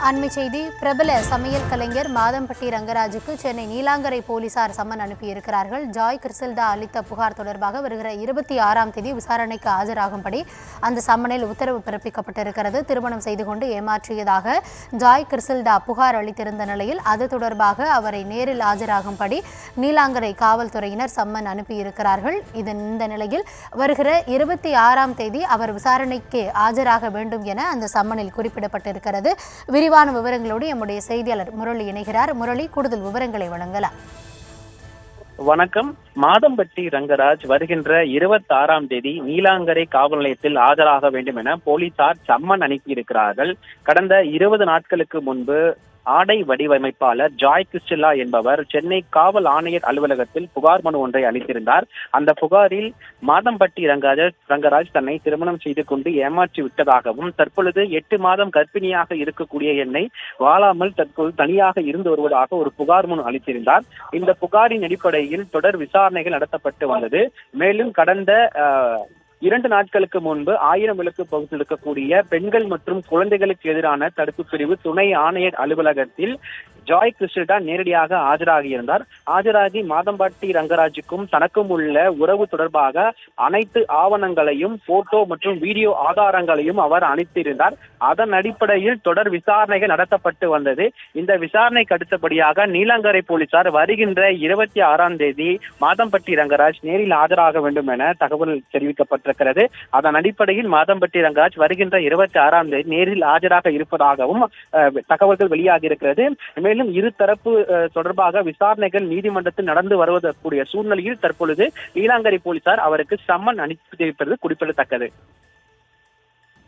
அண்மை செய்தி. பிரபல சமையல் கலைஞர் மாதம்பட்டி ரங்கராஜுக்கு சென்னை நீலாங்கரை போலீசார் சம்மன் அனுப்பியிருக்கிறார்கள். ஜாய் கிறிசல்டா அளித்த புகார் தொடர்பாக வருகிற 26ஆம் தேதி விசாரணைக்கு ஆஜராகும்படி அந்த சம்மனில் உத்தரவு பிறப்பிக்கப்பட்டிருக்கிறது. திருமணம் செய்து கொண்டு ஏமாற்றியதாக ஜாய் கிறிசல்டா புகார் அளித்திருந்த நிலையில் அது தொடர்பாக அவரை நேரில் ஆஜராகும்படி நீலாங்கரை காவல்துறையினர் சம்மன் அனுப்பியிருக்கிறார்கள். இந்த நிலையில் வருகிற 26ஆம் தேதி அவர் விசாரணைக்கு ஆஜராக வேண்டும் என அந்த சம்மனில் குறிப்பிடப்பட்டிருக்கிறது. விரிவான விவரங்களோடு நம்முடைய செய்தியாளர் முரளி இணைகிறார். முரளி, கூடுதல் விவரங்களை வழங்கலாம். வணக்கம். மாதம்பட்டி ரங்கராஜ் வருகின்ற 26ஆம் தேதி நீலாங்கரை காவல் நிலையத்தில் ஆஜராக வேண்டும் என போலீசார் சம்மன் அனுப்பியிருக்கிறார்கள். கடந்த 20 நாட்களுக்கு முன்பு ஆடை வடிவமைப்பாளர் ஜாய் கிறிஸ்டெல்லா என்பவர் சென்னை காவல் ஆணையர் அலுவலகத்தில் புகார் மனு ஒன்றை அளித்திருந்தார். அந்த புகாரில் மாதம்பட்டி ரங்கராஜ் தன்னை திருமணம் செய்து கொண்டு ஏமாற்றி விட்டதாகவும், தற்பொழுது 8 மாதம் கர்ப்பிணியாக இருக்கக்கூடிய என்னை வாழாமல் தற்போது தனியாக இருந்து வருவதாக ஒரு புகார் மனு அளித்திருந்தார். இந்த புகாரின் அடிப்படையில் தொடர் விசாரணைகள் நடத்தப்பட்டு வந்தது. மேலும் கடந்த 2 நாட்களுக்கு முன்பு 1000 விளக்கு பகுதியில் இருக்கக்கூடிய பெண்கள் மற்றும் குழந்தைகளுக்கு எதிரான தடுப்பு பிரிவு துணை ஆணையர் அலுவலகத்தில் ஜாய் கிறிஸ்டெல்லா நேரடியாக ஆஜராகியிருந்தார். ஆஜராகி மாதம்பட்டி ரங்கராஜுக்கும் தனக்கும் உள்ள உறவு தொடர்பாக அனைத்து ஆவணங்களையும், போட்டோ மற்றும் வீடியோ ஆதாரங்களையும் அவர் அனுப்பியிருந்தார். அதன் அடிப்படையில் தொடர் விசாரணைகள் நடத்தப்பட்டு வந்தது. இந்த விசாரணைக்கு அடுத்தபடியாக நீலாங்கரை போலீசார் வருகின்ற 26ஆம் தேதி மாதம்பட்டி ரங்கராஜ் நேரில் ஆஜராக வேண்டும் என தகவல் தெரிவிக்கப்பட்டிருக்கிறது. அதன் அடிப்படையில் மாதம்பட்டி ரங்கராஜ் வருகின்ற 26ஆம் தேதி நேரில் ஆஜராக இருப்பதாகவும் தகவல்கள் வெளியாகி இருக்கிறது. மேலும் இருதரப்பு தொடர்பாக விசாரணைகள் நீதிமன்றத்தில் நடந்து வருவதற்குரிய சூழ்நிலையில் தற்பொழுது நீலாங்கரை போலீசார் அவருக்கு சம்மன் அனுப்பி வைப்பது குறிப்பிடத்தக்கது.